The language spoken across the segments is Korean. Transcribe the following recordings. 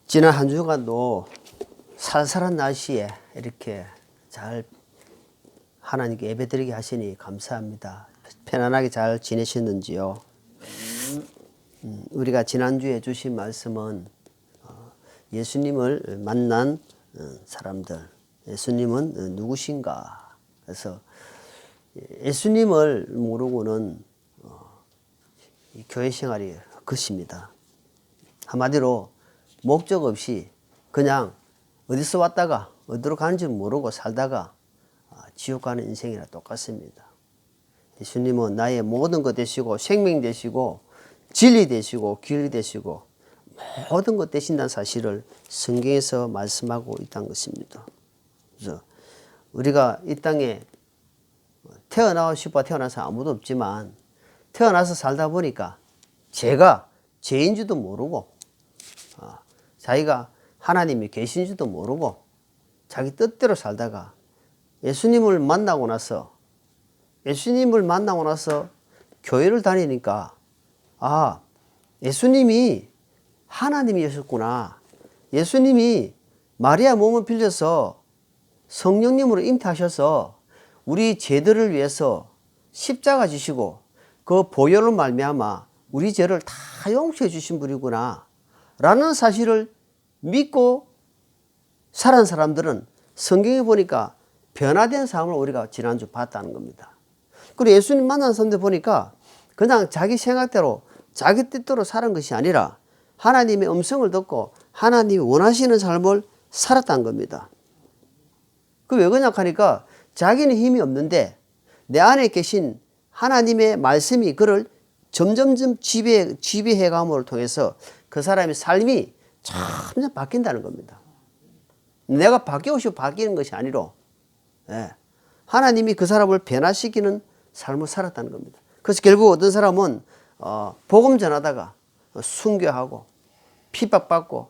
지난 한 주간도 살살한 날씨에 이렇게 잘 하나님께 예배드리게 하시니 감사합니다. 편안하게 잘 지내셨는지요? 우리가 지난주에 주신 말씀은 예수님을 만난 사람들, 예수님은 누구신가? 그래서 예수님을 모르고는 교회 생활이 헛것입니다. 한마디로 목적 없이 그냥 어디서 왔다가 어디로 가는지 모르고 살다가 지옥 가는 인생이랑 똑같습니다. 예수님은 나의 모든 것 되시고 생명 되시고 진리 되시고 길 되시고 모든 것 되신다는 사실을 성경에서 말씀하고 있다는 것입니다. 그래서 우리가 이 땅에 태어나고 싶어 태어나서 아무도 없지만 태어나서 살다 보니까 제가 죄인지도 모르고 자기가 하나님이 계신지도 모르고 자기 뜻대로 살다가 예수님을 만나고 나서 교회를 다니니까 예수님이 하나님이셨구나. 예수님이 마리아 몸을 빌려서 성령님으로 잉태하셔서 우리 죄들을 위해서 십자가 지시고 그 보혈로 말미암아 우리 죄를 다 용서해 주신 분이구나 라는 사실을 믿고 살은 사람들은 성경에 보니까 변화된 삶을 우리가 지난주 봤다는 겁니다. 그리고 예수님 만난 사람들 보니까 그냥 자기 생각대로 자기 뜻대로 사는 것이 아니라 하나님의 음성을 듣고 하나님이 원하시는 삶을 살았다는 겁니다. 그 왜 그러냐 하니까 자기는 힘이 없는데 내 안에 계신 하나님의 말씀이 그를 점점점 지배해 감을 통해서 그 사람의 삶이 점점 바뀐다는 겁니다. 내가 바뀌고 싶어 바뀌는 것이 아니라 하나님이 그 사람을 변화시키는 삶을 살았다는 겁니다. 그래서 결국 어떤 사람은 복음 전하다가 순교하고 핍박받고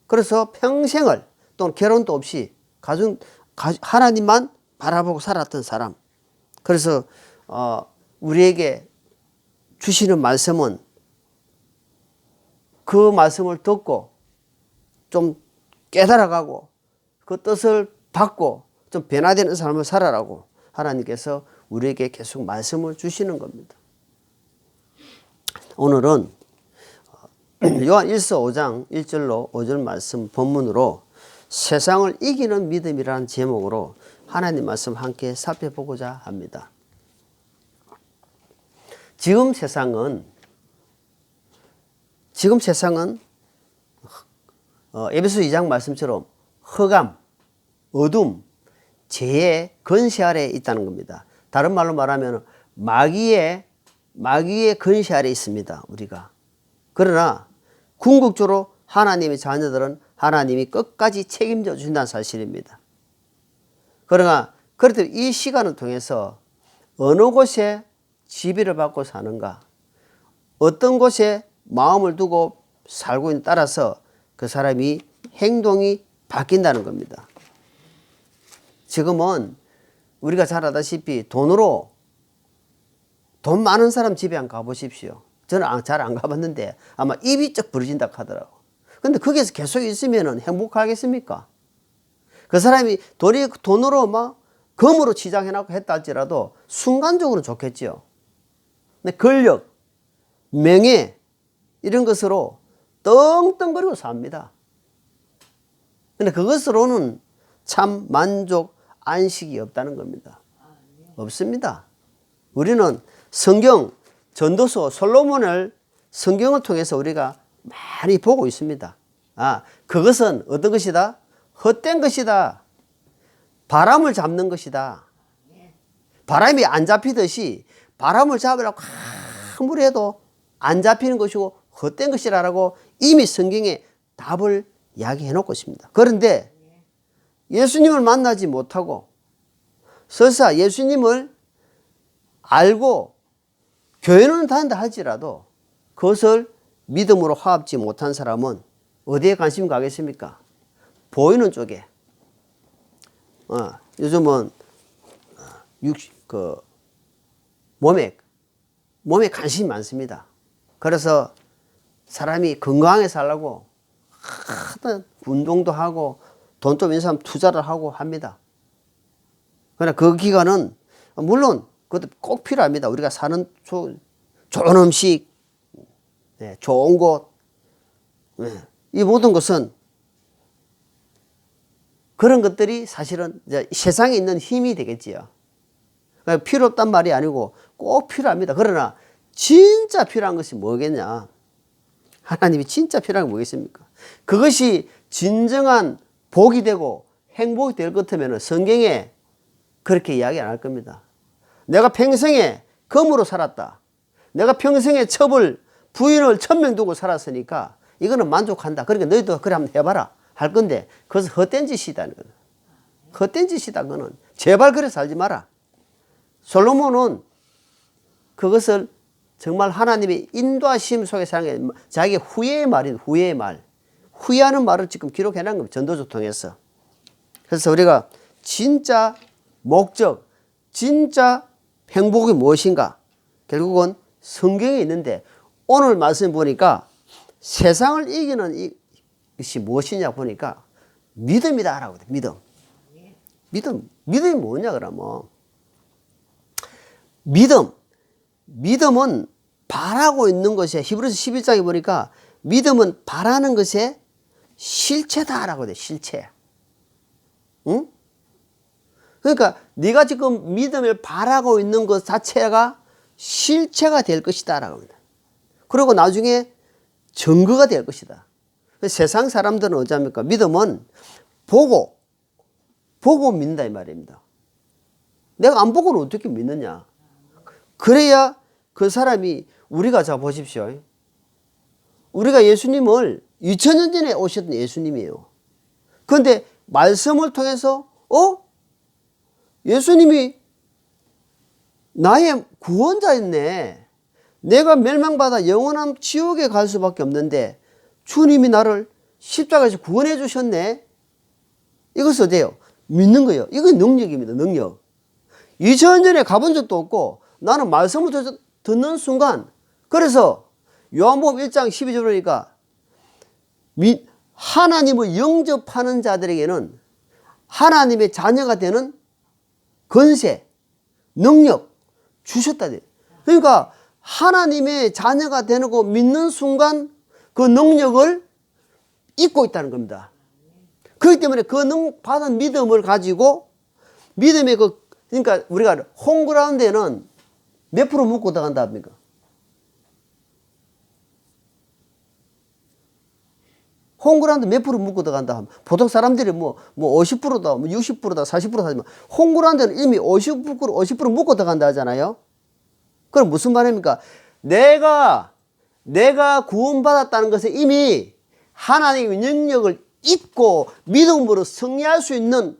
그래서 평생을 또는 결혼도 없이 하나님만 바라보고 살았던 사람. 그래서 우리에게 주시는 말씀은 그 말씀을 듣고 좀 깨달아가고 그 뜻을 받고 좀 변화되는 삶을 살아라고 하나님께서 우리에게 계속 말씀을 주시는 겁니다. 오늘은 요한 1서 5장 1절로 5절 말씀 본문으로 세상을 이기는 믿음이라는 제목으로 하나님 말씀 함께 살펴보고자 합니다. 지금 세상은 에베소 2장 말씀처럼 흑암, 어둠, 죄의 권세 아래에 있다는 겁니다. 다른 말로 말하면 마귀의 권세 아래에 있습니다. 우리가. 그러나 궁극적으로 하나님의 자녀들은 하나님이 끝까지 책임져 주신다는 사실입니다. 그러나 그래도 이 시간을 통해서 어느 곳에 지배를 받고 사는가, 어떤 곳에 마음을 두고 살고 있는 따라서 그 사람이 행동이 바뀐다는 겁니다. 지금은 우리가 잘 알다시피 돈 많은 사람 집에 한번 가보십시오. 저는 잘 안 가봤는데 아마 입이 쩍 부러진다 하더라고. 근데 거기에서 계속 있으면 행복하겠습니까? 그 사람이 돈으로 막 금으로 치장해놓고 했다 할지라도 순간적으로는 좋겠죠. 근데 권력, 명예 이런 것으로 떵떵거리고 삽니다. 근데 그것으로는 참 만족, 안식이 없다는 겁니다. 없습니다. 우리는 성경, 전도서 솔로몬을 성경을 통해서 우리가 많이 보고 있습니다. 그것은 어떤 것이다? 헛된 것이다. 바람을 잡는 것이다. 바람이 안 잡히듯이 바람을 잡으려고 아무리 해도 안 잡히는 것이고 헛된 것이라고 이미 성경에 답을 이야기해 놓고 있습니다. 그런데 예수님을 만나지 못하고 설사 예수님을 알고 교회는 다닌다 할지라도 그것을 믿음으로 화합지 못한 사람은 어디에 관심이 가겠습니까? 보이는 쪽에. 요즘은 몸에 관심이 많습니다. 그래서 사람이 건강하게 살려고 하여튼 운동도 하고 돈 좀 있는 사람 투자를 하고 합니다. 그러나 그 기간은 물론 그것도 꼭 필요합니다. 우리가 사는 좋은 음식, 네, 좋은 곳, 네, 이 모든 것은 그런 것들이 사실은 이제 세상에 있는 힘이 되겠지요. 그러니까 필요 없단 말이 아니고 꼭 필요합니다. 그러나 진짜 필요한 것이 뭐겠냐? 하나님이 진짜 필요한 게 뭐겠습니까? 그것이 진정한 복이 되고 행복이 될 것 같으면 성경에 그렇게 이야기 안 할 겁니다. 내가 평생에 검으로 살았다. 내가 평생에 첩을 부인을 1000명 두고 살았으니까 이거는 만족한다. 그러니까 너희도 그래 한번 해봐라 할 건데 그것은 헛된 짓이다. 헛된 짓이다. 그거는 제발 그래 살지 마라. 솔로몬은 그것을 정말 하나님의 인도하심 속에서 하는 게 자기 후회의 말인 후회의 말. 후회하는 말을 지금 기록해 놓은 겁니다. 전도서 통해서. 그래서 우리가 진짜 목적, 진짜 행복이 무엇인가? 결국은 성경에 있는데 오늘 말씀 보니까 세상을 이기는 이것이 무엇이냐 보니까 믿음이다라고 돼. 믿음이 뭐냐 그러면 믿음은 바라고 있는 것에 히브리서 11장에 보니까 믿음은 바라는 것의 실체다라고 돼. 실체. 응? 그러니까 네가 지금 믿음을 바라고 있는 것 자체가 실체가 될 것이다라고 합니다. 그리고 나중에 증거가 될 것이다. 세상 사람들은 어찌합니까? 믿음은 보고 믿는다 이 말입니다. 내가 안 보고는 어떻게 믿느냐? 그래야 그 사람이 우리가 자 보십시오. 우리가 예수님을 2000년 전에 오셨던 예수님이에요. 그런데 말씀을 통해서 예수님이 나의 구원자였네. 내가 멸망받아 영원한 지옥에 갈 수밖에 없는데 주님이 나를 십자가에서 구원해 주셨네. 이것은 어때요? 믿는 거예요. 이건 능력입니다. 능력. 2000년 전에 가본 적도 없고 나는 말씀을 듣는 순간 그래서 요한복음 1장 12절 보니까 하나님을 영접하는 자들에게는 하나님의 자녀가 되는 권세, 능력 주셨다. 그러니까 하나님의 자녀가 되는 거 믿는 순간 그 능력을 잊고 있다는 겁니다. 그렇기 때문에 그 받은 믿음을 가지고 믿음의 그러니까 우리가 홈그라운드에는 몇 프로 묶고 들어간다 합니까? 홈그라운드 몇 프로 묶고 들어간다 하면 보통 사람들이 뭐 50%다, 뭐 60%다, 40%다 하지만 홈그라운드는 이미 50% 묶고 들어간다 하잖아요. 그럼 무슨 말입니까? 내가 구원받았다는 것에 이미 하나님의 능력을 잊고 믿음으로 승리할 수 있는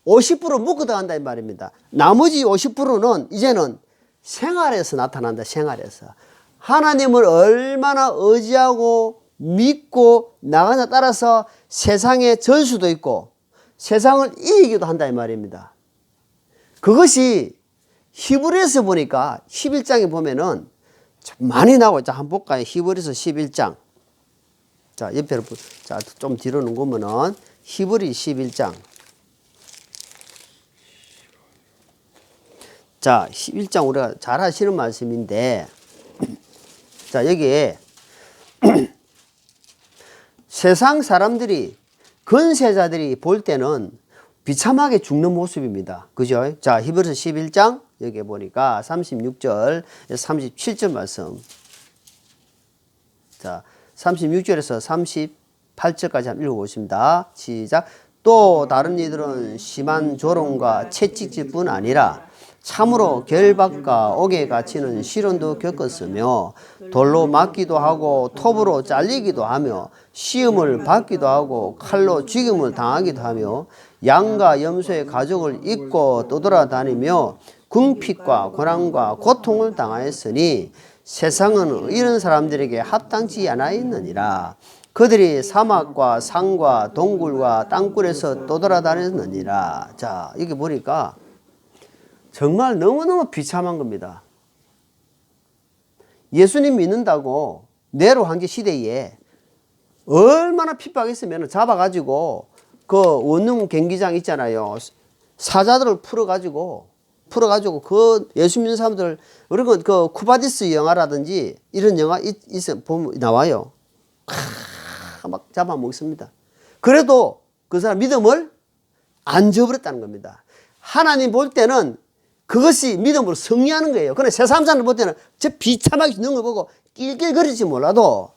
50% 묶고 들어간다 이 말입니다. 나머지 50%는 이제는 생활에서 나타난다. 생활에서 하나님을 얼마나 의지하고 믿고 나가냐 따라서 세상의 전수도 있고 세상을 이기기도 한다 이 말입니다. 그것이 히브리서 보니까 11장에 보면은 많이 나오고, 자 한번 볼까요? 히브리서 11장. 자 옆에로 좀 뒤로 넘으면은 히브리 11장. 자 11장 우리가 잘 하시는 말씀인데, 자 여기에 세상 사람들이 권세자들이 볼 때는 비참하게 죽는 모습입니다. 그죠? 자 히브리서 11장 여기 보니까 36절 37절 말씀. 자 36절에서 38절까지 한번 읽어보겠습니다. 시작. 또 다른 이들은 심한 조롱과 채찍질뿐 아니라 참으로 결박과 옥에 갇히는 시련도 겪었으며 돌로 맞기도 하고 톱으로 잘리기도 하며 시험을 받기도 하고 칼로 죽임을 당하기도 하며 양과 염소의 가족을 잊고 떠돌아다니며 궁핍과 고난과 고통을 당하였으니 세상은 이런 사람들에게 합당치 않아있느니라. 그들이 사막과 산과 동굴과 땅굴에서 떠돌아다녔느니라. 자 여기 보니까 정말 너무너무 비참한 겁니다. 예수님 믿는다고 네로 황제 시대에 얼마나 핍박했으면 잡아가지고 그 원룸 경기장 있잖아요. 사자들을 풀어가지고 그 예수 믿는 사람들, 우리가 그 쿠바디스 영화라든지 이런 영화 보면 나와요. 막 잡아먹습니다. 그래도 그 사람 믿음을 안 저버렸다는 겁니다. 하나님 볼 때는 그것이 믿음으로 승리하는 거예요. 그런데 세상 사람들 볼 때는 저 비참하게 죽는 걸 보고 낄낄거리지 몰라도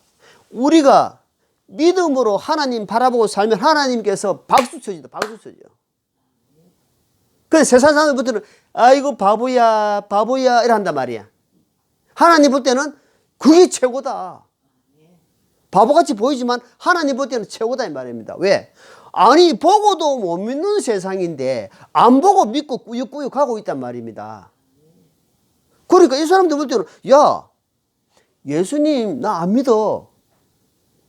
우리가 믿음으로 하나님 바라보고 살면 하나님께서 박수 쳐주다, 박수 쳐줘. 그래서 세상 사람들 볼 때는 아이고 바보야 이런단 말이야. 하나님 볼 때는 그게 최고다. 바보같이 보이지만 하나님 볼 때는 최고다 이 말입니다. 왜? 아니 보고도 못 믿는 세상인데 안 보고 믿고 꾸역꾸역 가고 있단 말입니다. 그러니까 이 사람들 볼 때는 야 예수님 나 안 믿어.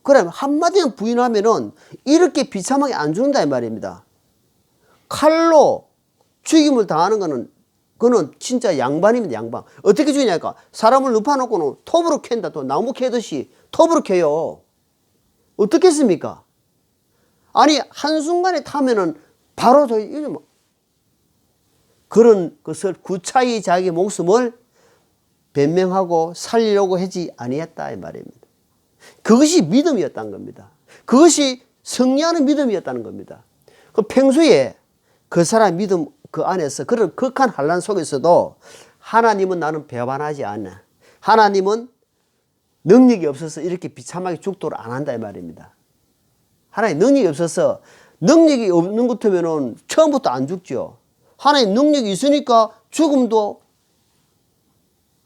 그래 한마디만 부인하면은 이렇게 비참하게 안 죽는다 이 말입니다. 칼로 죽임을 당하는 거는 그거는 진짜 양반입니다. 양반. 어떻게 죽이냐니까 사람을 눕혀놓고는 톱으로 캔다. 또 나무 캐듯이 톱으로 캐요. 어떻겠습니까? 아니 한순간에 타면은 바로 그런 것을 구차히 자기 목숨을 변명하고 살리려고 하지 아니했다 이 말입니다. 그것이 믿음이었다는 겁니다. 그것이 승리하는 믿음이었다는 겁니다. 그 평소에 그 사람 믿음 그 안에서 그런 극한 환난 속에서도 하나님은 나는 배반하지 않아. 하나님은 능력이 없어서 이렇게 비참하게 죽도록 안 한다 이 말입니다. 하나님 능력이 없어서 능력이 없는 것 같으면 처음부터 안 죽죠. 하나님 능력이 있으니까 죽음도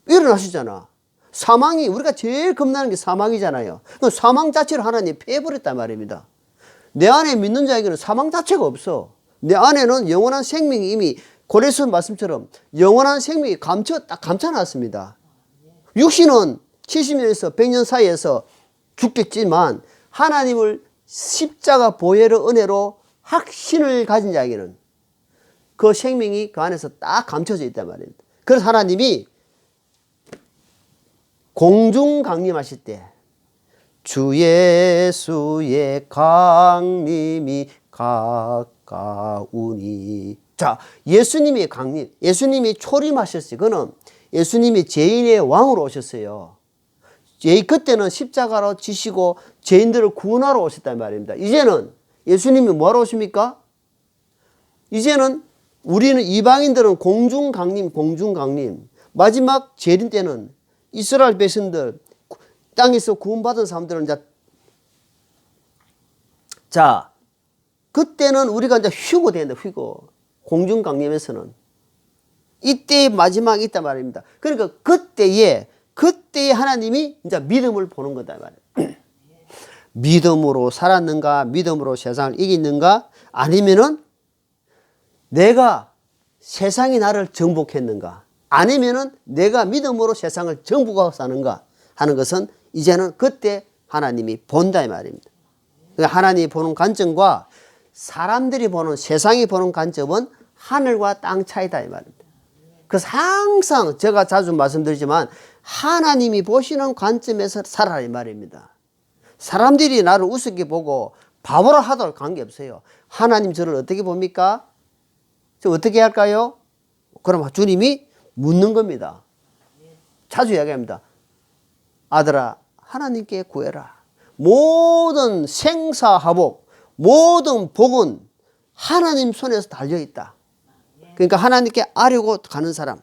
일어나시잖아. 사망이 우리가 제일 겁나는 게 사망이잖아요. 사망 자체를 하나님 패해버렸단 말입니다. 내 안에 믿는 자에게는 사망 자체가 없어. 내 안에는 영원한 생명이 이미 고레스 말씀처럼 영원한 생명이 딱 감춰놨습니다. 육신은 70년에서 100년 사이에서 죽겠지만 하나님을 십자가 보혈의 은혜로 확신을 가진 자에게는 그 생명이 그 안에서 딱 감춰져 있단 말입니다. 그래서 하나님이 공중 강림하실 때 주 예수의 강림이 가까우니. 자, 예수님의 강림, 예수님이 초림하셨어요. 그는 예수님이 죄인의 왕으로 오셨어요. 그때는 십자가로 지시고 죄인들을 구원하러 오셨단 말입니다. 이제는 예수님이 뭐하러 오십니까? 이제는 우리는 이방인들은 공중 강림. 마지막 재림 때는 이스라엘 백성들 땅에서 구원받은 사람들은 자 그때는 우리가 이제 휴고 된다. 휴고. 공중 강림에서는 이때의 마지막이 있단 말입니다. 그러니까 그때에 하나님이 이제 믿음을 보는 거다 말이에요. 믿음으로 살았는가, 믿음으로 세상을 이겼는가, 아니면은 내가 세상이 나를 정복했는가, 아니면은 내가 믿음으로 세상을 정복하고 사는가 하는 것은 이제는 그때 하나님이 본다 이 말입니다. 그러니까 하나님이 보는 관점과 사람들이 보는, 세상이 보는 관점은 하늘과 땅 차이다 이 말입니다. 그래서 항상 제가 자주 말씀드리지만 하나님이 보시는 관점에서 살아라 이 말입니다. 사람들이 나를 우습게 보고 바보라 하더라도 관계없어요. 하나님 저를 어떻게 봅니까? 저 어떻게 할까요? 그럼 주님이 묻는 겁니다. 자주 이야기합니다. 아들아 하나님께 구해라. 모든 생사화복, 모든 복은 하나님 손에서 달려있다. 그러니까 하나님께 아뢰고 가는 사람.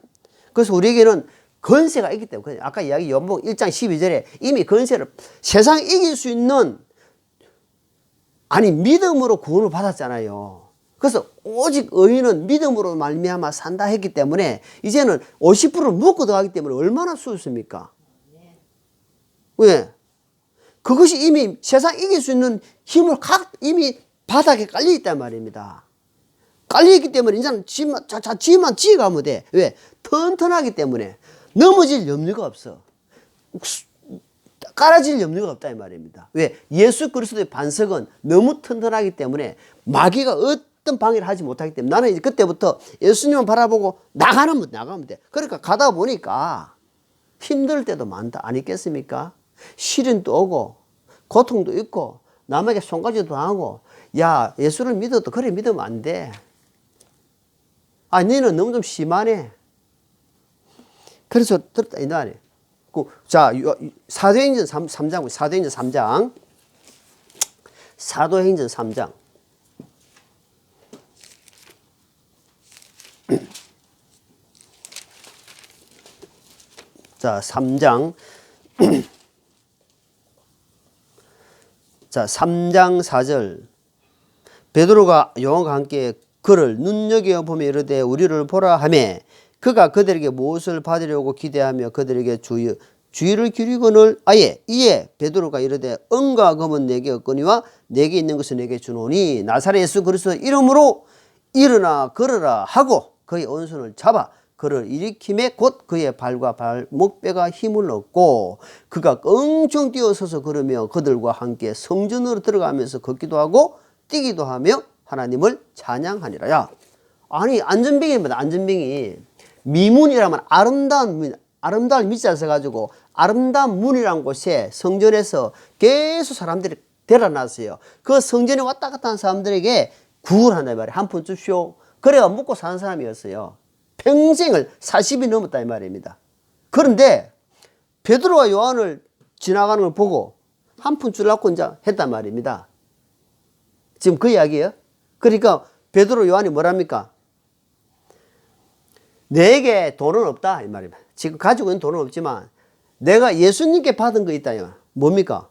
그래서 우리에게는 건세가 있기 때문에, 아까 이야기 요한복음 1장 12절에 이미 건세를, 세상 이길 수 있는, 믿음으로 구원을 받았잖아요. 그래서 오직 의인은 믿음으로 말미암아 산다 했기 때문에 이제는 50%를 묶어 들어가기 때문에 얼마나 수습니까? 왜? 그것이 이미 세상 이길 수 있는 힘을 이미 바닥에 깔려 있단 말입니다. 깔려있기 때문에 이제는 지만 지어가면 돼. 왜? 튼튼하기 때문에 넘어질 염려가 없어. 깔아질 염려가 없다 이 말입니다. 왜? 예수 그리스도의 반석은 너무 튼튼하기 때문에 마귀가 어떤 방해를 하지 못하기 때문에 나는 이제 그때부터 예수님을 바라보고 나가면 돼. 그러니까 가다 보니까 힘들 때도 많다. 아니겠습니까? 시련도 오고 고통도 있고 남에게 손가락질도 당하고, 야, 예수를 믿어도 그래 믿으면 안 돼. 아, 너는 너무 좀 심하네. 그래서 들었다 이 말이에요. 자, 사도행전 3장, 사도행전 3장. 사도행전 3장. 자, 3장. 자, 3장 4절. 베드로가 요한과 함께 그를 눈여겨보며 이르되 우리를 보라 하매 그가 그들에게 무엇을 받으려고 기대하며 그들에게 주의를 기울이거늘 아예 이에 베드로가 이르되 은과 금은 내게 없거니와 내게 있는 것을 내게 주노니 나사렛 예수 그리스도 이름으로 일어나 걸으라 하고 그의 온손을 잡아 그를 일으킴에 곧 그의 발과 발목뼈가 힘을 얻고 그가 껑충 뛰어서서 걸으며 그들과 함께 성전으로 들어가면서 걷기도 하고 뛰기도 하며 하나님을 찬양하니라. 야, 아니 안전병입니다. 안전병이 미문이라면 아름다운 문, 아름다운 밑자를 써가지고 아름다운 문이라는 곳에 성전에서 계속 사람들이 데려놨어요. 그 성전에 왔다 갔다 하는 사람들에게 구을 한단 말이에요. 한 푼 줍쇼. 그래야 먹고 사는 사람이었어요. 평생을 40이 넘었다 이 말입니다. 그런데 베드로와 요한을 지나가는 걸 보고 한 푼 주려고 이제 했단 말입니다. 지금 그 이야기예요. 그러니까 베드로 요한이 뭐랍니까? 내게 돈은 없다 이 말입니다. 지금 가지고 있는 돈은 없지만 내가 예수님께 받은 거 있다. 뭡니까?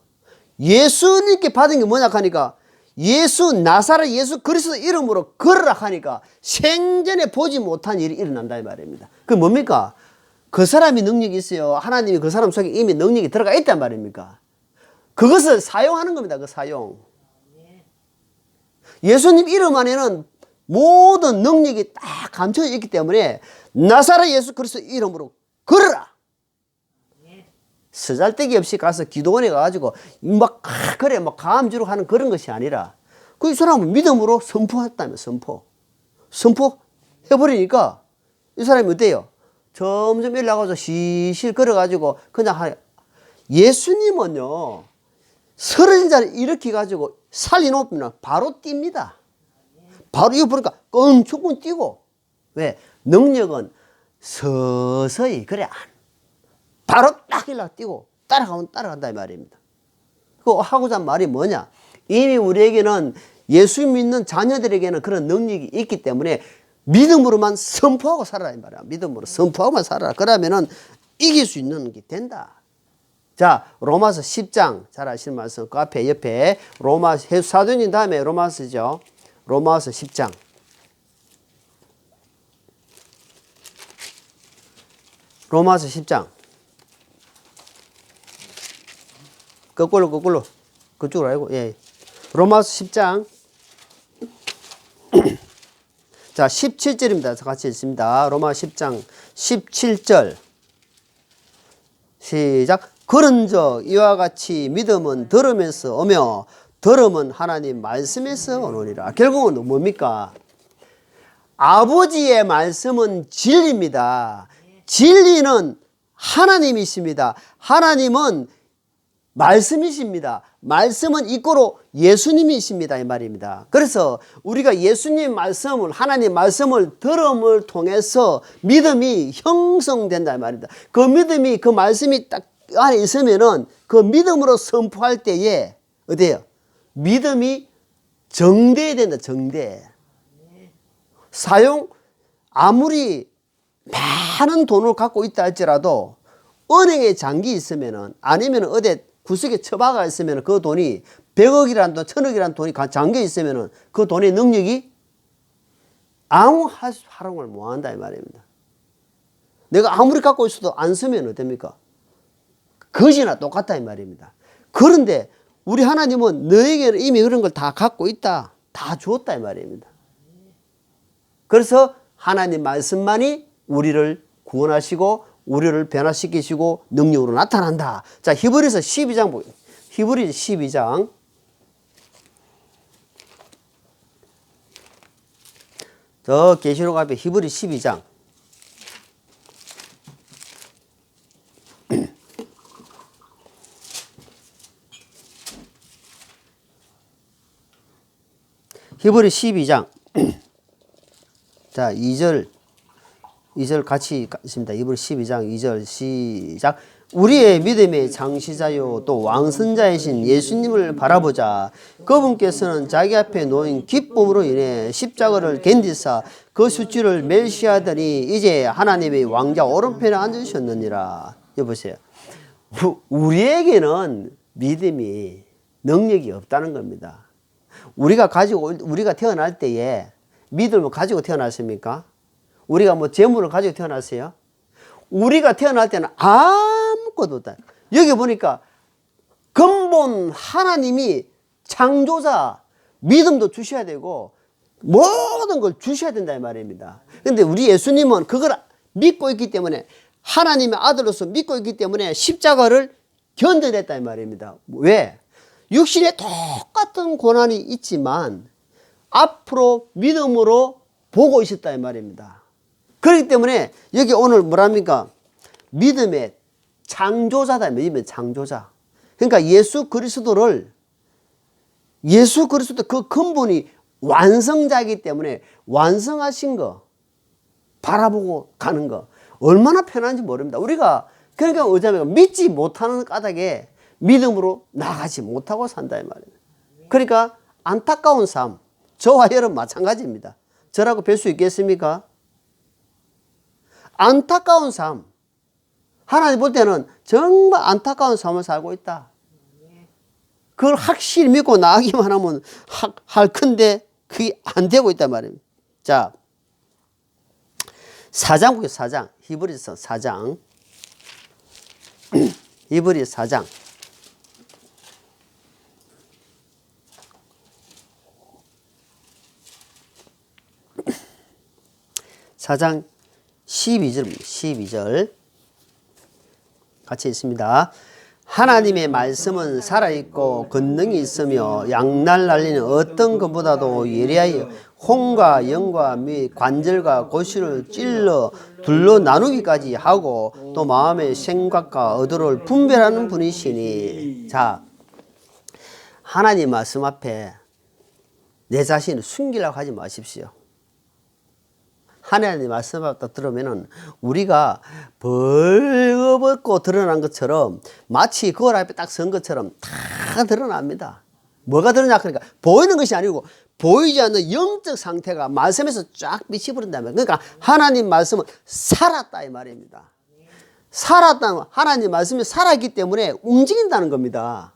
예수님께 받은 게 뭐냐 하니까 예수 나사렛 예수 그리스도 이름으로 걸으라 하니까 생전에 보지 못한 일이 일어난다 이 말입니다. 그 뭡니까? 그 사람이 능력이 있어요. 하나님이 그 사람 속에 이미 능력이 들어가 있단 말입니까? 그것을 사용하는 겁니다. 그 사용. 예수님 이름 안에는 모든 능력이 딱 감춰져 있기 때문에 나사렛 예수 그리스도 이름으로 걸으라. 쓰잘데기 없이 가서 기도원에 가가지고 막 그래 막 감주로 하는 그런 것이 아니라 그 사람은 믿음으로 선포했다며 선포해버리니까 이 사람이 어때요? 점점 일나가서 시실 걸어가지고 그냥 예수님은요 쓰러진 자를 일으켜가지고 살려놓으면 바로 뜁니다. 바로 이거 보니까 껑충 뛰고 왜? 능력은 서서히 그래 바로 딱 일어나 뛰고 따라가면 따라간다 이 말입니다. 그 하고자 한 말이 뭐냐? 이미 우리에게는 예수 믿는 자녀들에게는 그런 능력이 있기 때문에 믿음으로만 선포하고 살아라 이 말이야. 믿음으로 선포하고만 살아라. 그러면은 이길 수 있는 게 된다. 자, 로마서 10장 잘 아시는 말씀 그 앞에 옆에 로마 사도행전 다음에 로마서죠. 로마서 10장. 로마서 10장. 거꾸로 그쪽으로 알고 예. 로마서 10장 자 17절입니다. 같이 읽습니다. 로마 10장 17절 시작. 그런즉 이와 같이 믿음은 들으면서 오며 들음은 하나님 말씀에서 오느니라. 결국은 뭡니까? 아버지의 말씀은 진리입니다. 진리는 하나님이십니다. 하나님은 말씀이십니다. 말씀은 이꼬로 예수님이십니다. 이 말입니다. 그래서 우리가 예수님 말씀을 하나님 말씀을 들음을 통해서 믿음이 형성된다 이 말입니다. 그 믿음이 그 말씀이 딱 안에 있으면은 그 믿음으로 선포할 때에 어때요? 믿음이 정대해야 된다. 정대. 아무리 많은 돈을 갖고 있다 할지라도 은행에 잔기 있으면은 아니면 어디 구석에 처박아 있으면 그 돈이 100억이라는 돈, 1000억이라는 돈이 잠겨 있으면 그 돈의 능력이 아무 활용을 못한다 이 말입니다. 내가 아무리 갖고 있어도 안 쓰면 어떻습니까? 거지나 똑같다 이 말입니다. 그런데 우리 하나님은 너에게는 이미 그런 걸 다 갖고 있다. 다 주었다 이 말입니다. 그래서 하나님 말씀만이 우리를 구원하시고 우리를 변화시키시고 능력으로 나타난다. 자, 히브리서 12장 보세요. 히브리서 12장. 저 계시록 앞에 히브리 12장. 히브리 12장. 자, 2절 같이 있습니다. 히브리 12장 2절 시작. 우리의 믿음의 창시자요 또 왕선자이신 예수님을 바라보자. 그분께서는 자기 앞에 놓인 기쁨으로 인해 십자가를 견디사 그 수치를 멸시하더니 이제 하나님의 왕자 오른편에 앉으셨느니라. 여보세요. 우리에게는 믿음이 능력이 없다는 겁니다. 우리가 태어날 때에 믿음을 가지고 태어났습니까? 우리가 뭐 재물을 가지고 태어났어요? 우리가 태어날 때는 아무것도 없다. 여기 보니까 근본 하나님이 창조자 믿음도 주셔야 되고 모든 걸 주셔야 된다 이 말입니다. 근데 우리 예수님은 그걸 믿고 있기 때문에 하나님의 아들로서 믿고 있기 때문에 십자가를 견뎌냈다 이 말입니다. 왜? 육신에 똑같은 고난이 있지만 앞으로 믿음으로 보고 있었다 이 말입니다. 그렇기 때문에 여기 오늘 뭐랍니까? 믿음의 창조자다. 믿음의 창조자. 그러니까 예수 그리스도 그 근본이 완성자이기 때문에 완성하신 거 바라보고 가는 거 얼마나 편한지 모릅니다. 우리가 그러니까 어쩌면 믿지 못하는 까닭에 믿음으로 나가지 못하고 산다 이 말이에요. 그러니까 안타까운 삶. 저와 여러분 마찬가지입니다. 저라고 뵐 수 있겠습니까? 안타까운 삶. 하나님 볼 때는 정말 안타까운 삶을 살고 있다. 그걸 확실히 믿고 나가기만 하면 할 건데 그게 안 되고 있단 말입니다. 자, 4장 보겠습니다. 4장. 히브리서 4장. 히브리 4장. 4장 12절입니다. 12절 같이 있습니다. 하나님의 말씀은 살아있고 권능이 있으며 양날 날리는 어떤 것보다도 예리하여 혼과 영과 및 관절과 고시를 찔러 둘러 나누기까지 하고 또 마음의 생각과 의도를 분별하는 분이시니. 자, 하나님 말씀 앞에 내 자신을 숨기려고 하지 마십시오. 하나님 말씀 앞에 들으면은 우리가 벌거벗고 드러난 것처럼 마치 거울 앞에 딱 선 것처럼 다 드러납니다. 뭐가 드러나? 그러니까 보이는 것이 아니고 보이지 않는 영적 상태가 말씀에서 쫙 빛이 버린다면, 그러니까 하나님 말씀은 살았다 이 말입니다. 살았다는 하나님 말씀이 살아있기 때문에 움직인다는 겁니다.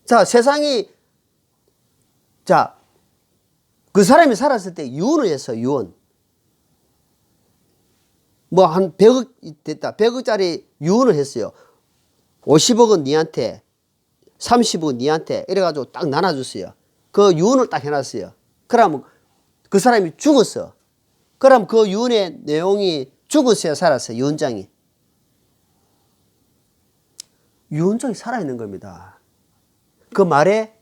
자, 세상이 그 사람이 살았을 때 유언을 했어요. 유언. 뭐 한 100억 됐다. 100억짜리 유언을 했어요. 50억은 니한테, 30억은 니한테 이래가지고 딱 나눠줬어요. 그 유언을 딱 해놨어요. 그러면 그 사람이 죽었어. 그럼 그 유언의 내용이 죽었어요, 살았어요? 유언장이. 유언장이 살아있는 겁니다. 그 말에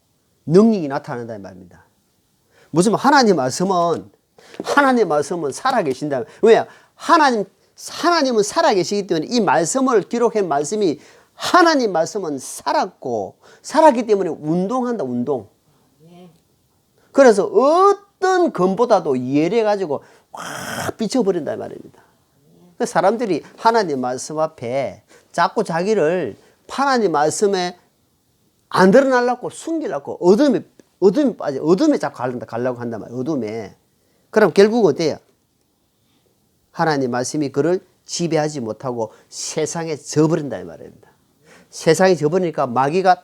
능력이 나타난다는 말입니다. 무슨 하나님 말씀은 살아계신다. 왜? 하나님은 살아계시기 때문에 이 말씀을 기록한 말씀이 하나님 말씀은 살았기 때문에 운동한다, 운동. 그래서 어떤 검보다도 예리해가지고 확 비춰버린다 말입니다. 사람들이 하나님 말씀 앞에 자꾸 자기를 하나님 말씀에 안 드러나려고 숨기려고 어둠에 빠져. 어둠에 자꾸 가려고 한단 말이에요. 어둠에. 그럼 결국 어때요? 하나님 말씀이 그를 지배하지 못하고 세상에 져버린다 이 말입니다. 세상에 져버리니까 마귀가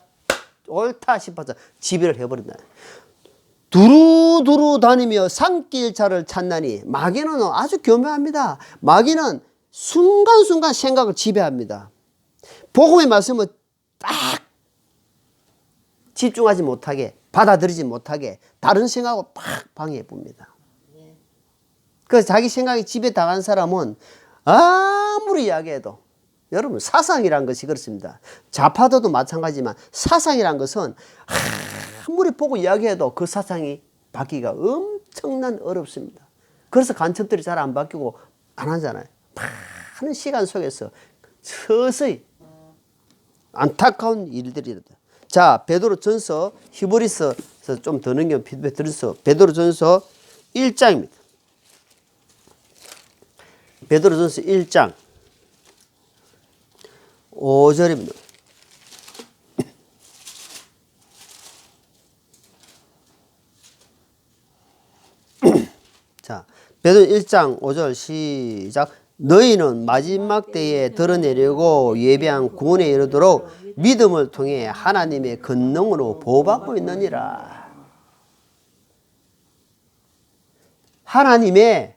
옳다 싶어서 지배를 해버린다. 두루두루 다니며 산길차를 찾나니. 마귀는 아주 교묘합니다. 마귀는 순간순간 생각을 지배합니다. 복음의 말씀을 딱 집중하지 못하게, 받아들이지 못하게 다른 생각으로 팍 방해해 봅니다. 그래서 자기 생각이 지배당한 사람은 아무리 이야기해도, 여러분 사상이란 것이 그렇습니다. 좌파도도 마찬가지지만 사상이란 것은 아무리 보고 이야기해도 그 사상이 바뀌기가 엄청난 어렵습니다. 그래서 간첩들이 잘 안 바뀌고 안 하잖아요. 많은 시간 속에서 서서히 안타까운 일들이 일어나요. 자, 베드로전서 히브리서에서 좀 더 넘겨 베드로전서 1장입니다. 베드로전서 1장 5절입니다. 자, 베드로 1장 5절 시작. 너희는 마지막 때에 드러내려고 예비한 구원에 이르도록 믿음을 통해 하나님의 권능으로 보호받고 있느니라. 하나님의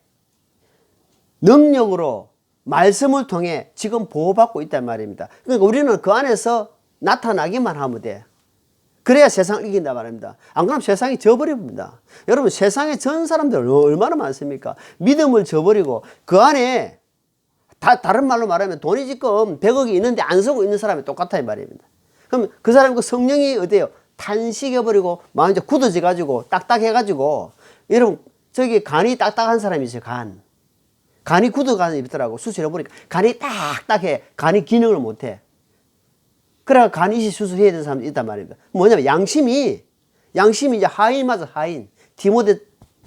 능력으로 말씀을 통해 지금 보호받고 있단 말입니다. 그러니까 우리는 그 안에서 나타나기만 하면 돼. 그래야 세상을 이긴단 말입니다. 안 그러면 세상이 져버립니다. 여러분, 세상에 전 사람들 얼마나 많습니까? 믿음을 저버리고 그 안에 다른 말로 말하면 돈이 지금 100억이 있는데 안 쓰고 있는 사람이 똑같아 이 말입니다. 그럼 그 사람 그 성령이 어때요? 탄식해버리고 마음이 굳어져 가지고 딱딱해 가지고, 여러분 저기 간이 딱딱한 사람이 있어요. 간이 굳어가는 게 있더라고. 수술해보니까 간이 딱딱해. 간이 기능을 못해. 그래야 간 이식 수술해야 되는 사람이 있단 말입니다. 뭐냐면 양심이 이제 하인 맞아. 하인. 디모데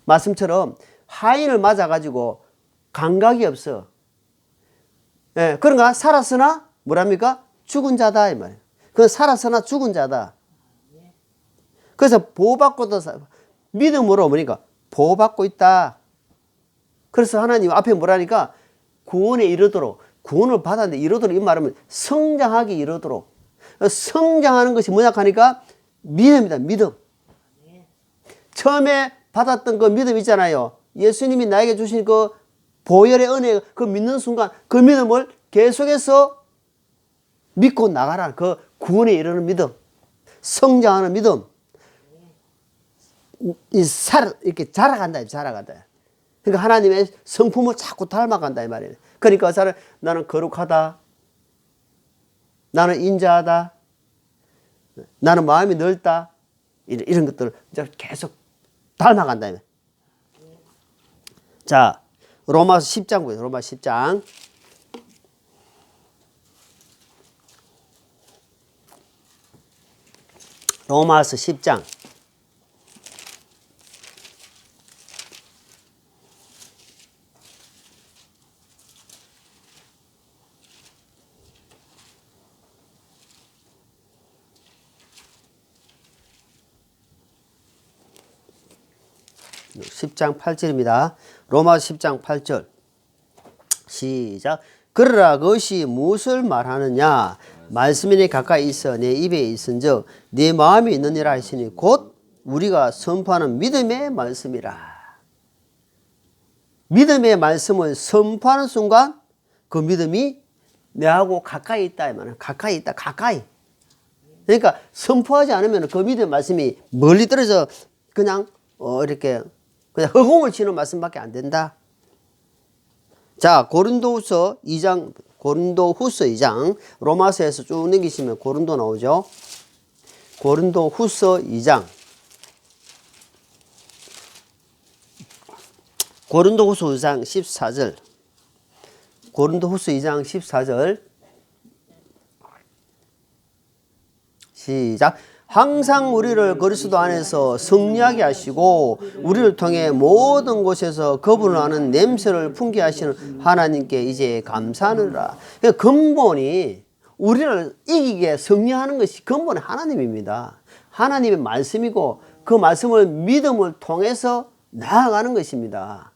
말씀처럼 하인을 맞아가지고 감각이 없어. 예, 그런가? 살았으나 뭐랍니까? 죽은 자다 이 말이에요. 그건 살았으나 죽은 자다. 그래서 보호받고도 믿음으로 뭐니까 보호받고 있다. 그래서 하나님 앞에 뭐라니까 구원에 이르도록, 구원을 받았는데 이르도록, 이 말하면 성장하기 이르도록. 성장하는 것이 뭐냐 하니까 믿음이다. 믿음. 처음에 받았던 그 믿음 있잖아요. 예수님이 나에게 주신 그 보혈의 은혜, 그 믿는 순간 그 믿음을 계속해서 믿고 나가라. 그 구원에 이르는 믿음, 성장하는 믿음. 이렇게 자라간다. 그러니까 하나님의 성품을 자꾸 닮아간다 이 말이에요. 그러니까 나는 거룩하다, 나는 인자하다, 나는 마음이 넓다, 이런 것들을 계속 닮아간다. 자, 로마서 10장 보세요. 로마서 10장. 로마서 10장. (10장 8절입니다) 로마서 10장 8절 시작. 그러나 그것이 무엇을 말하느냐? 말씀이 가까이 있어 내 입에 있은즉 네 마음에 있느니라 하시니 곧 우리가 선포하는 믿음의 말씀이라. 믿음의 말씀을 선포하는 순간 그 믿음이 내하고 가까이 있다 이 말은. 가까이 있다. 가까이. 그러니까 선포하지 않으면 그 믿음의 말씀이 멀리 떨어져 그냥 이렇게 그냥 허공을 치는 말씀밖에 안 된다. 자, 고린도후서 2장 로마서에서 쭉 넘기시면 고린도 나오죠. 고린도후서 2장. 고린도후서 2장 14절. 고린도후서 2장 14절 시작. 항상 우리를 그리스도 안에서 승리하게 하시고 우리를 통해 모든 곳에서 거분을 하는 냄새를 풍기게 하시는 하나님께 이제 감사하느라. 그러니까 근본이 우리를 이기게 승리하는 것이 근본의 하나님입니다. 하나님의 말씀이고 그 말씀을 믿음을 통해서 나아가는 것입니다.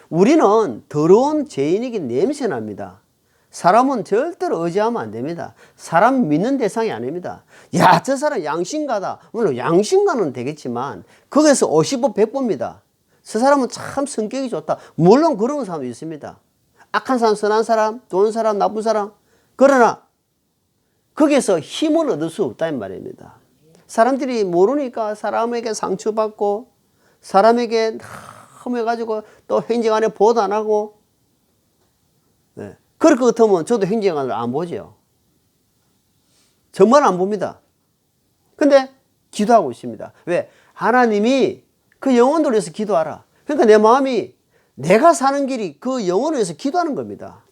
우리는 더러운 죄인에게 냄새납니다. 사람은 절대로 의지하면 안 됩니다. 사람 믿는 대상이 아닙니다. 야, 저 사람 양심가다. 물론 양심가는 되겠지만 거기서 50보 100보입니다. 저 사람은 참 성격이 좋다. 물론 그런 사람도 있습니다. 악한 사람, 선한 사람, 좋은 사람, 나쁜 사람. 그러나 거기에서 힘을 얻을 수 없다는 말입니다. 사람들이 모르니까 사람에게 상처받고 사람에게 험해가지고 또 행정안에 보도 안 하고, 네. 그럴 것 같으면 저도 행정안을 안 보죠. 정말 안 봅니다. 근데 기도하고 있습니다. 왜? 하나님이 그 영혼들을 위해서 기도하라. 그러니까 내 마음이 내가 사는 길이 그 영혼을 위해서 기도하는 겁니다.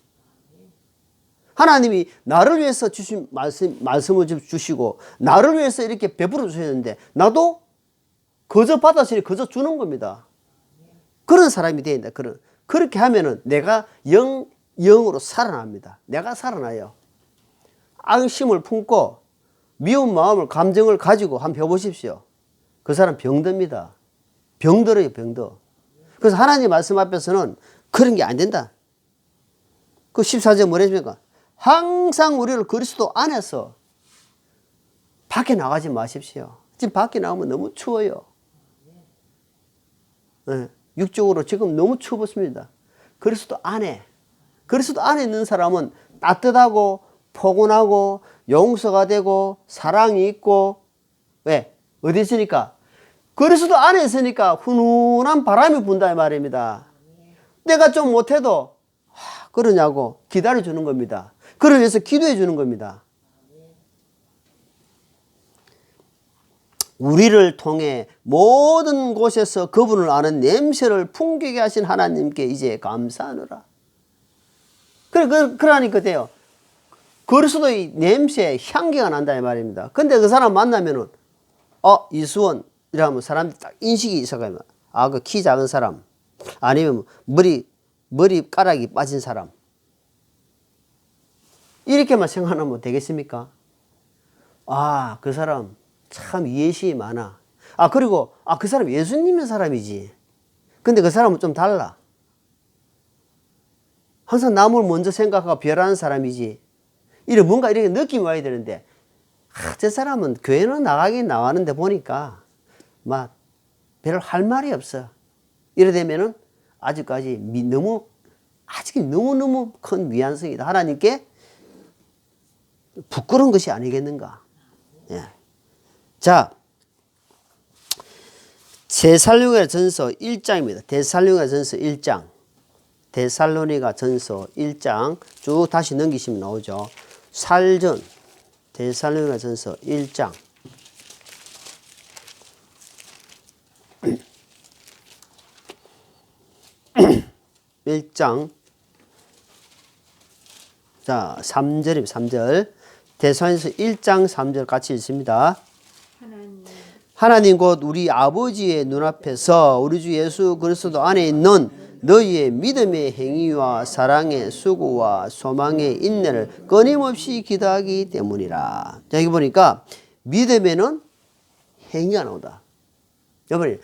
하나님이 나를 위해서 주신 말씀을 주시고 나를 위해서 이렇게 베풀어 주셨는데 나도 거저 받아서 거저 주는 겁니다. 그런 사람이 되어야 된다. 그렇게 하면은 내가 영으로 살아납니다. 내가 살아나요. 앙심을 품고 미운 마음을 감정을 가지고 한번 해보십시오. 그 사람 병듭니다. 병들어요, 병들어. 그래서 하나님 말씀 앞에서는 그런 게 안 된다. 그 14절 뭐라 했습니까? 항상 우리를 그리스도 안에서 밖에 나가지 마십시오. 지금 밖에 나오면 너무 추워요. 네, 육적으로 지금 너무 추웠습니다. 그리스도 안에 있는 사람은 따뜻하고 포근하고 용서가 되고 사랑이 있고 왜? 어디 있으니까? 그리스도 안에 있으니까 훈훈한 바람이 분다 이 말입니다. 내가 좀 못해도 그러냐고 기다려주는 겁니다. 그를 위해서 기도해 주는 겁니다. 우리를 통해 모든 곳에서 그분을 아는 냄새를 풍기게 하신 하나님께 이제 감사하노라. 그러니까 돼요. 그리스도의 냄새, 향기가 난다 이 말입니다. 근데 그 사람 만나면은 이수원 이라면 사람들이 딱 인식이 있어가지고 그 키 작은 사람 아니면 머리카락이 빠진 사람 이렇게만 생각하면 되겠습니까? 그 사람 참 이해심이 많아. 그리고 그 사람 예수님의 사람이지. 근데 그 사람은 좀 달라. 항상 남을 먼저 생각하고 별하는 사람이지. 뭔가 이렇게 느낌이 와야 되는데 저 사람은 교회는 나가긴 나왔는데 보니까 막 별 할 말이 없어. 이래 되면은 아직까지 너무너무 큰 미안성이다. 하나님께 부끄러운 것이 아니겠는가. 예. 자, 데살로니가 전서 1장입니다. 데살로니가 전서 1장. 데살로니가 전서 1장 쭉 다시 넘기시면 나오죠. 살전 데살로니가 전서 1장. 1장. 자, 3절입니다. 3절. 데살로니가서 1장 3절 같이 읽습니다. 하나님 곧 우리 아버지의 눈앞에서 우리 주 예수 그리스도 안에 있는 너희의 믿음의 행위와 사랑의 수고와 소망의 인내를 끊임없이 기도하기 때문이라. 자, 여기 보니까 믿음에는 행위가 나온다. 여러분,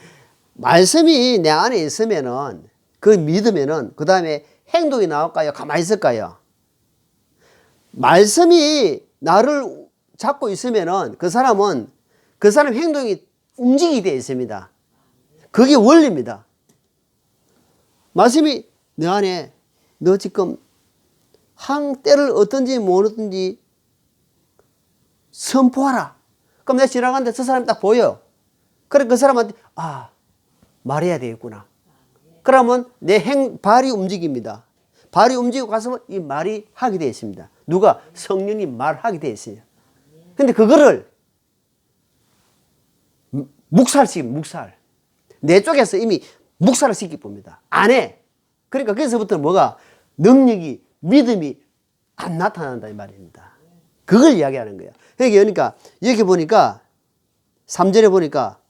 말씀이 내 안에 있으면은 그 믿음에는 그 다음에 행동이 나올까요? 가만히 있을까요? 말씀이 나를 잡고 있으면은 그 사람 행동이 움직이게 되어 있습니다. 그게 원리입니다. 말씀이 내 안에 너 지금 때를 어떤지 모르든지 선포하라. 그럼 내가 지나가는데 저 사람이 딱 보여. 그래 그 사람한테 말해야 되겠구나. 그러면 발이 움직입니다. 발이 움직이고 가서 이 말이 하게 되어 있습니다. 누가? 성령님 말하게 되어 있어요. 근데 그거를 묵살. 내 쪽에서 이미 묵살을 시키 봅니다. 안 해. 그러니까 거기서부터 뭐가? 능력이, 믿음이 안 나타난다 이 말입니다. 그걸 이야기하는 거야. 그러니까 여기 보니까 3절에 보니까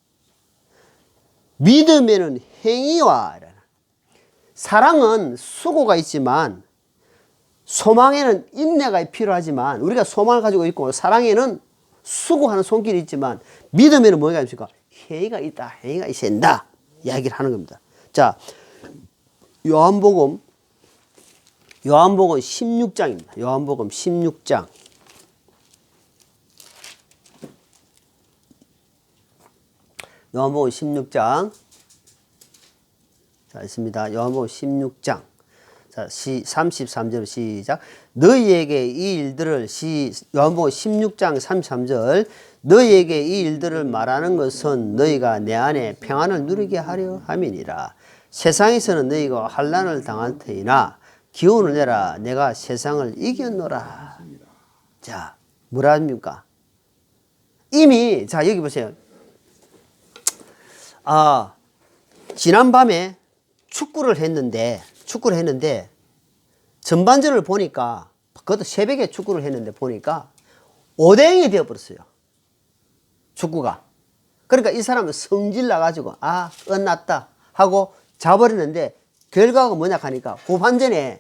믿음에는 행위와 사랑은 수고가 있지만 소망에는 인내가 필요하지만 우리가 소망을 가지고 있고 사랑에는 수고하는 손길이 있지만 믿음에는 뭐가 있습니까? 행위가 있다. 행위가 있어야 된다. 이야기를 하는 겁니다. 자, 요한복음 16장입니다. 요한복음 16장. 요한복음 16장. 자, 있습니다. 요한복음 16장. 자, 33절 시작. 너희에게 이 일들을 요한복음 16장 33절. 너희에게 이 일들을 말하는 것은 너희가 내 안에 평안을 누리게 하려 함이니라. 세상에서는 너희가 환난을 당할 터이나 기운을 내라. 내가 세상을 이겼노라. 자, 뭐라 합니까? 이미 자 여기 보세요. 지난밤에 축구를 했는데 전반전을 보니까 그것도 새벽에 축구를 했는데 보니까 5대0이 되어버렸어요. 축구가. 그러니까 이 사람은 성질 나가지고 끝났다 하고 자버리는데 결과가 뭐냐 하니까 후반전에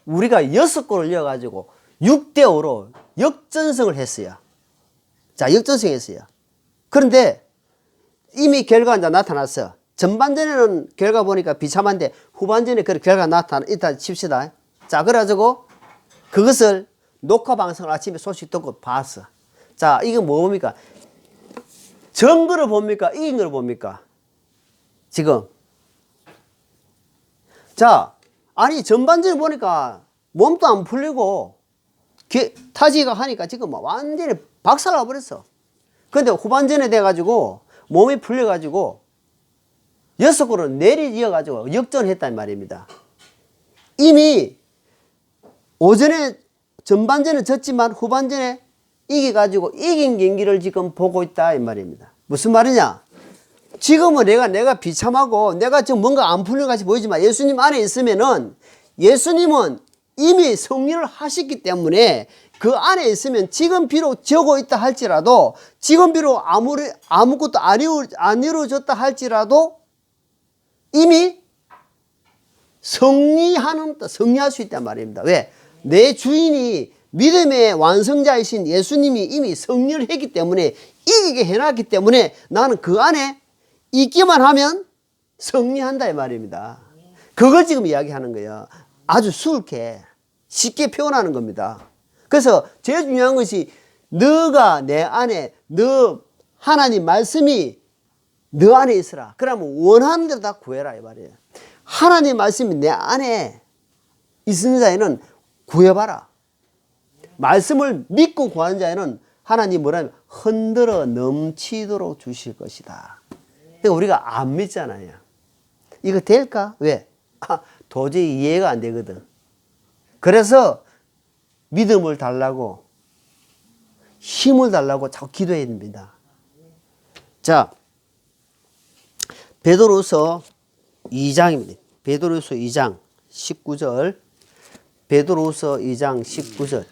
우리가 6골을 넣어가지고 6대5로 역전승을 했어요. 자, 역전승했어요. 그런데 이미 결과가 이제 나타났어. 전반전에는 결과 보니까 비참한데 후반전에 그 결과가 나타났다 칩시다. 자, 그래가지고 그것을 녹화 방송을 아침에 소식 듣고 봤어. 자, 이게 뭐 봅니까? 전 거를 봅니까? 이긴 거를 봅니까? 지금. 자, 아니, 전반전에 보니까 몸도 안 풀리고 타지가 하니까 지금 완전히 박살 나버렸어. 근데 후반전에 돼가지고 몸이 풀려가지고 6골을 내리지어가지고 역전했단 말입니다. 이미 오전에 전반전에 졌지만 후반전에 이겨가지고 이긴 경기를 지금 보고 있다 이 말입니다. 무슨 말이냐? 지금은 내가 비참하고 내가 지금 뭔가 안 풀린 같이 보이지만 예수님 안에 있으면은 예수님은 이미 승리를 하셨기 때문에 그 안에 있으면 지금 비록 지고 있다 할지라도 지금 비록 아무것도 안 이루어졌다 할지라도 이미 승리할 수 있단 말입니다. 왜? 내 주인이 믿음의 완성자이신 예수님이 이미 승리를 했기 때문에 이기게 해놨기 때문에 나는 그 안에 있기만 하면 승리한다 이 말입니다. 그걸 지금 이야기하는 거예요. 아주 수월하게 쉽게 표현하는 겁니다. 그래서 제일 중요한 것이 너가 내 안에 너 하나님 말씀이 너 안에 있으라. 그러면 원하는 대로 다 구해라 이 말이에요. 하나님 말씀이 내 안에 있는 자에는 구해봐라. 말씀을 믿고 구하는 자에는 하나님 뭐라면 흔들어 넘치도록 주실 것이다. 그러니까 우리가 안 믿잖아요. 이거 될까? 왜? 도저히 이해가 안 되거든. 그래서 믿음을 달라고 힘을 달라고 자꾸 기도해야 됩니다. 자, 베드로서 2장입니다. 베드로서 2장 19절. 베드로서 2장 19절.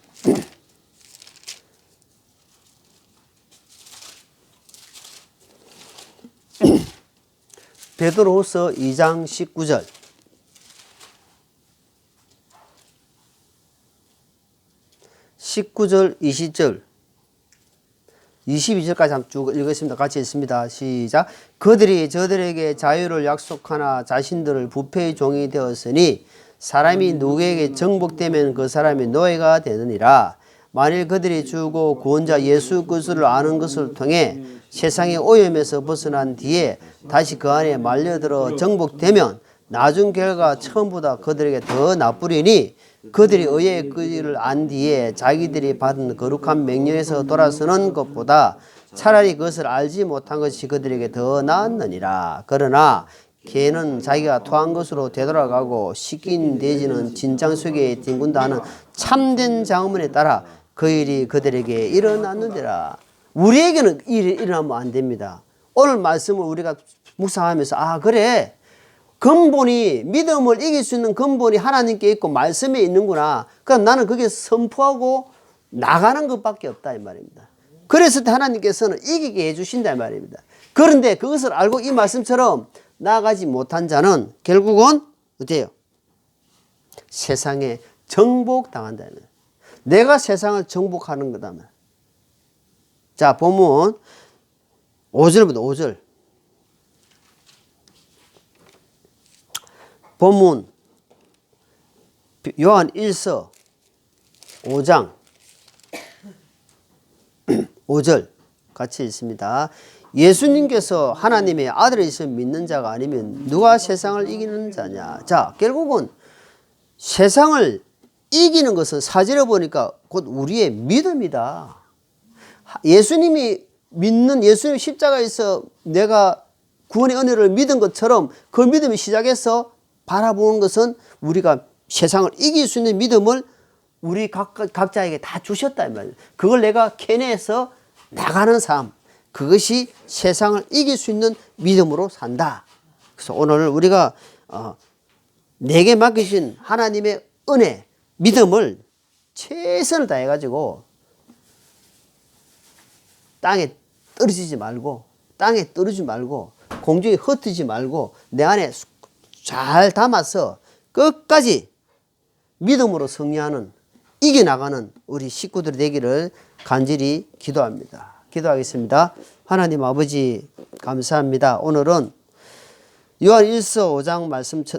베드로서 2장 19절. 19절, 20절, 22절까지 한번 쭉 읽겠습니다. 같이 읽습니다. 시작. 그들이 저들에게 자유를 약속하나 자신들을 부패의 종이 되었으니 사람이 누구에게 정복되면 그 사람이 노예가 되느니라. 만일 그들이 주고 구원자 예수 그리스도를 아는 것을 통해 세상의 오염에서 벗어난 뒤에 다시 그 안에 말려들어 정복되면 나중 결과 처음보다 그들에게 더 나쁘리니 그들이 의의 그리를 안 뒤에 자기들이 받은 거룩한 명령에서 돌아서는 것보다 차라리 그것을 알지 못한 것이 그들에게 더 나았느니라. 그러나 개는 자기가 토한 것으로 되돌아가고 씻긴 돼지는 진장 속에 뒹군다 하는 참된 장문에 따라 그 일이 그들에게 일어났는데라. 우리에게는 일이 일어나면 안 됩니다. 오늘 말씀을 우리가 묵상하면서 그래, 근본이 믿음을 이길 수 있는 근본이 하나님께 있고 말씀에 있는구나. 그럼 나는 그게 선포하고 나가는 것밖에 없다 이 말입니다. 그랬을 때 하나님께서는 이기게 해주신다 이 말입니다. 그런데 그것을 알고 이 말씀처럼 나아가지 못한 자는 결국은 어때요? 세상에 정복당한다. 내가 세상을 정복하는 거다면. 자, 보면 5절부터 5절. 본문 요한 1서 5장 5절 같이 읽습니다. 예수님께서 하나님의 아들이시여 믿는 자가 아니면 누가 세상을 이기는 자냐. 자, 결국은 세상을 이기는 것은 4절에 보니까 곧 우리의 믿음이다. 예수님이 믿는 예수님 십자가에서 내가 구원의 은혜를 믿은 것처럼 그 믿음이 시작해서 바라보는 것은 우리가 세상을 이길 수 있는 믿음을 우리 각자에게 다 주셨다 이 말이에요. 그걸 내가 캐내서 나가는 삶, 그것이 세상을 이길 수 있는 믿음으로 산다. 그래서 오늘 우리가 내게 맡기신 하나님의 은혜, 믿음을 최선을 다해가지고 땅에 떨어지지 말고 공중에 흩어지지 말고 내 안에 잘 담아서 끝까지 믿음으로 승리하는 이겨나가는 우리 식구들이 되기를 간절히 기도합니다. 기도하겠습니다. 하나님 아버지 감사합니다. 오늘은 요한 1서 5장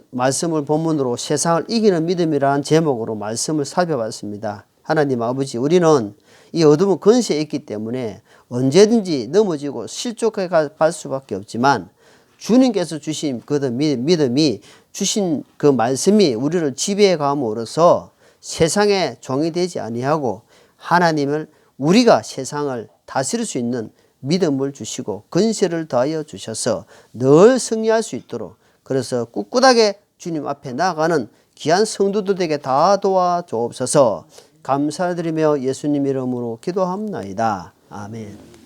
말씀을 본문으로 세상을 이기는 믿음이라는 제목으로 말씀을 살펴봤습니다. 하나님 아버지, 우리는 이 어둠은 근세에 있기 때문에 언제든지 넘어지고 실족해 갈 수밖에 없지만 주님께서 주신 그 믿음이 주신 그 말씀이 우리를 지배해 감으로써 세상의 종이 되지 아니하고 하나님을 우리가 세상을 다스릴 수 있는 믿음을 주시고 근세를 더하여 주셔서 늘 승리할 수 있도록 그래서 꿋꿋하게 주님 앞에 나아가는 귀한 성도들에게 다 도와주옵소서. 감사드리며 예수님 이름으로 기도합니다. 아멘.